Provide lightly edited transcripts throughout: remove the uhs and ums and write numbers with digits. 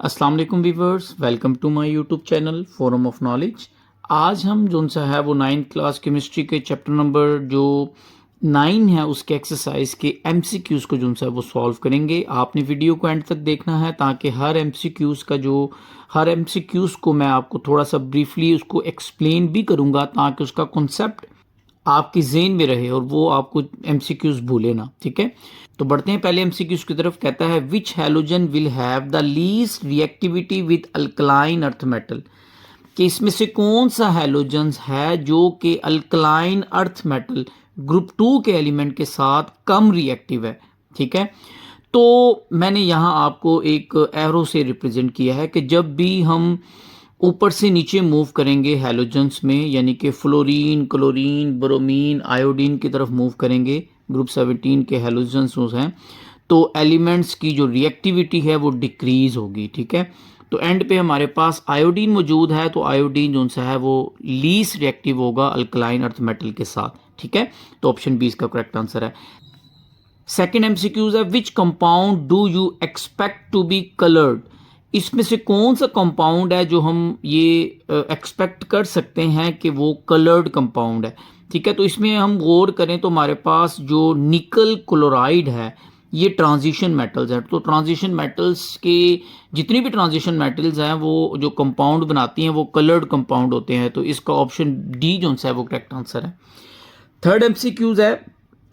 अस्सलाम वालेकुम viewers, welcome to my YouTube channel forum of knowledge. आज हम जो सा है वो 9th क्लास केमिस्ट्री के चैप्टर नंबर जो 9 है उसके एक्सरसाइज के एमसीक्यूज़ को जो सा है वो सॉल्व करेंगे। आपने वीडियो को एंड तक देखना है ताकि हर एमसीक्यूज़ को मैं आपको थोड़ा सा ब्रीफली उसको एक्सप्लेन भी करूँगा ताकि उसका कॉन्सेप्ट आपके ज़हन में रहे और वो आपको एमसीक्यूज़ भूले ना। ठीक है, तो बढ़ते हैं पहले एमसीक्यूज़ की तरफ। कहता है which halogen will have the least reactivity with alkaline earth metal, कि इसमें से कौन सा हैलोजन है जो कि अल्कलाइन अर्थ मेटल ग्रुप 2 के एलिमेंट के साथ कम रिएक्टिव है। ठीक है, तो मैंने यहाँ आपको एक एरो से रिप्रेजेंट किया है कि जब भी हम ऊपर से नीचे मूव करेंगे हैलोजन्स में, यानी कि फ्लोरीन, क्लोरीन, ब्रोमीन, आयोडीन की तरफ मूव करेंगे, ग्रुप 17 के हैलोजन्स हैं, तो एलिमेंट्स की जो रिएक्टिविटी है वो डिक्रीज होगी। ठीक है, तो एंड पे हमारे पास आयोडीन मौजूद है, तो आयोडीन जो सा है वो लीस्ट रिएक्टिव होगा अल्कलाइन अर्थ मेटल के साथ। ठीक है, तो ऑप्शन बी इसका करेक्ट आंसर है। सेकेंड एमसीक्यूज है which compound do you expect to be coloured, इसमें से कौन सा कंपाउंड है जो हम ये एक्सपेक्ट कर सकते हैं कि वो कलर्ड कंपाउंड है। ठीक है, तो इसमें हम गौर करें तो हमारे पास जो निकल क्लोराइड है ये ट्रांजिशन मेटल्स है, तो ट्रांजिशन मेटल्स के जितनी भी ट्रांजिशन मेटल्स हैं वो जो कंपाउंड बनाती हैं वो कलर्ड कंपाउंड होते हैं, तो इसका ऑप्शन डी जो है वो करेक्ट आंसर है। थर्ड एमसीक्यूज है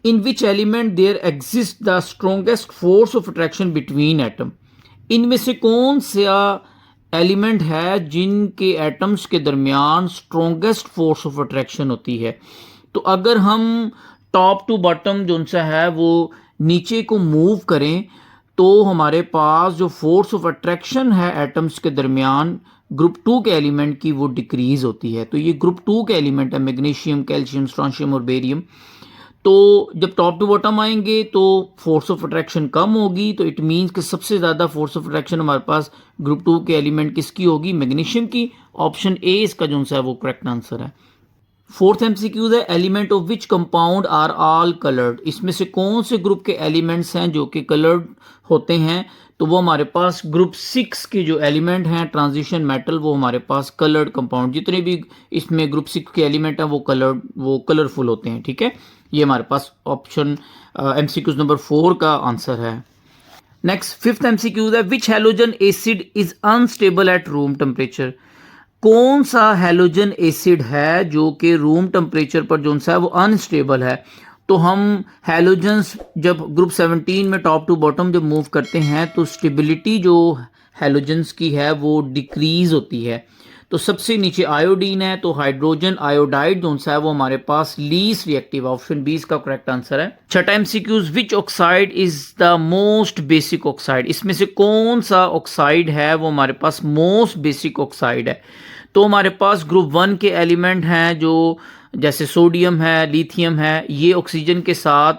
in which element there exist the strongest force of attraction between atom, इनमें से कौन सा एलिमेंट है जिनके एटम्स के दरमियान स्ट्रोंगेस्ट फोर्स ऑफ अट्रैक्शन होती है। तो अगर हम टॉप टू बॉटम जो सा है वो नीचे को मूव करें तो हमारे पास जो फोर्स ऑफ अट्रैक्शन है एटम्स के दरमियान ग्रुप 2 के एलिमेंट की वो डिक्रीज होती है। तो ये ग्रुप 2 के एलिमेंट है, मैग्नीशियम, कैल्शियम, स्ट्रोंशियम और बेरियम। तो जब टॉप टू बॉटम आएंगे तो फोर्स ऑफ अट्रैक्शन कम होगी, तो इट मीन्स कि सबसे ज़्यादा फोर्स ऑफ अट्रैक्शन हमारे पास ग्रुप 2 के एलिमेंट किसकी होगी, मैग्नीशियम की। ऑप्शन ए इसका जो है वो करेक्ट आंसर है। फोर्थ एमसीक्यूज है element of which compound are all coloured, इसमें से कौन से ग्रुप के एलिमेंट्स हैं जो कि कलर्ड होते हैं। तो वो हमारे पास ग्रुप 6 के जो एलिमेंट हैं ट्रांजिशन मेटल, वो हमारे पास कलर्ड कंपाउंड, जितने भी इसमें ग्रुप 6 के एलिमेंट हैं वो कलरफुल होते हैं। ठीक है, ये हमारे पास ऑप्शन एमसीक्यूज नंबर 4 का आंसर है। नेक्स्ट फिफ्थ एमसीक्यूज है which halogen acid is unstable at room temperature, कौन सा हैलोजन एसिड है जो कि रूम टेम्परेचर पर जो सा है वो अनस्टेबल है। तो हम हैलोजन्स जब ग्रुप 17 में टॉप टू बॉटम जब मूव करते हैं तो स्टेबिलिटी जो हैलोजन्स की है वो डिक्रीज होती है। तो सबसे नीचे आयोडीन है, तो हाइड्रोजन आयोडाइड जो सा है वो हमारे पास लीस्ट रिएक्टिव, ऑप्शन बी इसका करेक्ट आंसर है। छठा MCQs which oxide is the most basic oxide, इसमें से कौन सा ऑक्साइड है वो हमारे पास मोस्ट बेसिक ऑक्साइड है। तो हमारे पास ग्रुप 1 के एलिमेंट हैं जो जैसे सोडियम है, लिथियम है, ये ऑक्सीजन के साथ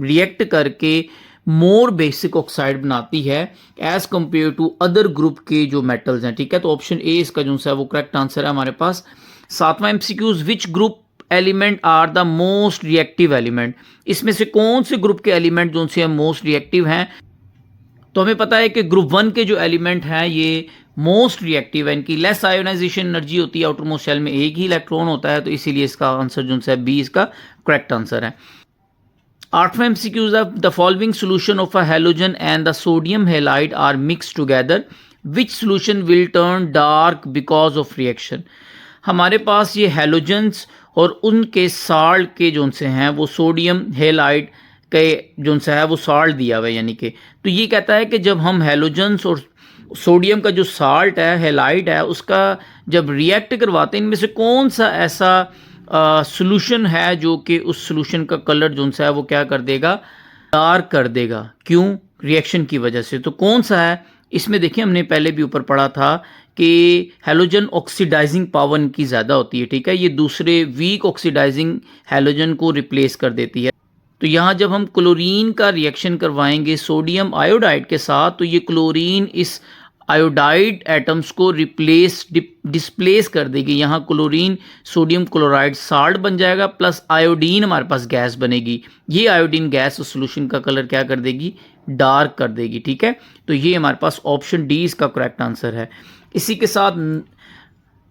रिएक्ट करके मोर बेसिक ऑक्साइड बनाती है as compare to other group के जो मेटल्स हैं। ठीक है, तो ऑप्शन ए इसका जो है वो करेक्ट आंसर है हमारे पास। सातवां MCQs which group element are the most reactive element, इसमें से कौन से ग्रुप के एलिमेंट जो से मोस्ट रिएक्टिव हैं। तो हमें पता है कि ग्रुप 1 के जो एलिमेंट हैं ये मोस्ट रिएक्टिव है, इनकी लेस आयोनाइजेशन एनर्जी होती है, आउटर मोस्ट शेल में एक ही इलेक्ट्रॉन होता है, तो इसीलिए इसका आंसर जो है बी इसका करेक्ट आंसर है। आठवां MCQs of the following solution of a halogen and the sodium halide are mix together, which solution will turn dark because of reaction. हमारे पास ये हैलोजन्स और उनके साल्ट के जो से हैं वो सोडियम हैलाइड के जो सा है वो साल्ट दिया हुआ है, यानी कि तो ये कहता है कि जब हम हैलोजन्स और सोडियम का जो साल्ट है हैलाइड है उसका जब रिएक्ट करवाते हैं, इनमें से कौन सा ऐसा सोल्यूशन है जो कि उस सोल्यूशन का कलर जो सा है वो क्या कर देगा, डार्क कर देगा। क्यों, रिएक्शन की वजह से। तो कौन सा है, इसमें देखिए हमने पहले भी ऊपर पढ़ा था कि हैलोजन ऑक्सीडाइजिंग पावर इनकी ज़्यादा होती है। ठीक है, ये दूसरे वीक ऑक्सीडाइजिंग हैलोजन को रिप्लेस कर देती है। तो यहाँ जब हम क्लोरीन का रिएक्शन करवाएंगे सोडियम आयोडाइड के साथ तो ये क्लोरीन इस आयोडाइड एटम्स को डिस्प्लेस कर देगी। यहाँ क्लोरीन सोडियम क्लोराइड साल्ट बन जाएगा, प्लस आयोडीन हमारे पास गैस बनेगी। ये आयोडीन गैस उस सोल्यूशन का कलर क्या कर देगी, डार्क कर देगी। ठीक है, तो ये हमारे पास ऑप्शन डी इसका करेक्ट आंसर है। इसी के साथ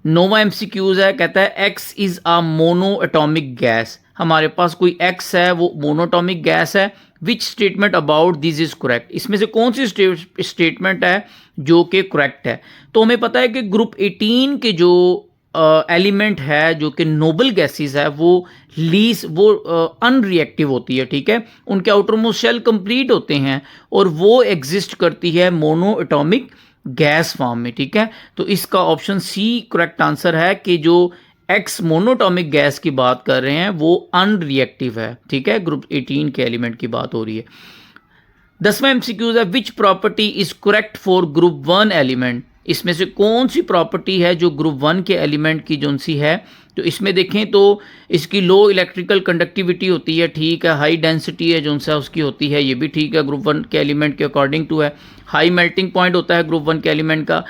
नोवा एमसीक्यूज है, कहता है x is a mono atomic gas. हमारे पास कोई एक्स है, वो मोनोटॉमिक गैस है। Which statement about this is correct, इसमें से कौन सी स्टेटमेंट है जो कि करेक्ट है। तो हमें पता है कि ग्रुप 18 के जो एलिमेंट है जो कि नोबल गैसेस है वो अनरिएक्टिव होती है। ठीक है, उनके आउटरमोस्ट शेल कंप्लीट होते हैं और वो एग्जिस्ट करती है मोनो एटॉमिक गैस फॉर्म में। ठीक है, तो इसका ऑप्शन सी करेक्ट आंसर है कि जो एक्स मोनोटॉमिक गैस की बात कर रहे हैं वो अनरिएक्टिव है। ठीक है, ग्रुप 18 के एलिमेंट की बात हो रही है। 10वां एमसीक्यूज है, which property is correct for group 1 element. इसमें से कौन सी प्रॉपर्टी है जो ग्रुप 1 के एलिमेंट की जो सी है। तो इसमें देखें तो इसकी लो इलेक्ट्रिकल कंडक्टिविटी होती है, ठीक है, हाई डेंसिटी है जो सा उसकी होती है, ये भी ठीक है ग्रुप 1 के एलिमेंट के अकॉर्डिंग टू है। हाई मेल्टिंग पॉइंट होता है ग्रुप 1 के एलिमेंट का।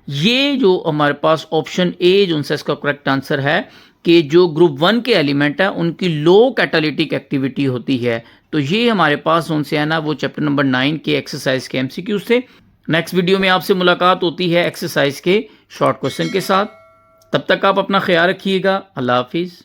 ये जो हमारे पास ऑप्शन ए जो सा इसका करेक्ट आंसर है कि जो ग्रुप 1 के एलिमेंट है उनकी लो कैटालिटिक एक्टिविटी होती है। तो ये हमारे पास उनसे है ना वो चैप्टर नंबर 9 के एक्सरसाइज के एमसीक्यूज थे। नेक्स्ट वीडियो में आपसे मुलाकात होती है एक्सरसाइज के शॉर्ट क्वेश्चन के साथ। तब तक आप अपना ख्याल रखिएगा। अल्लाह हाफिज़।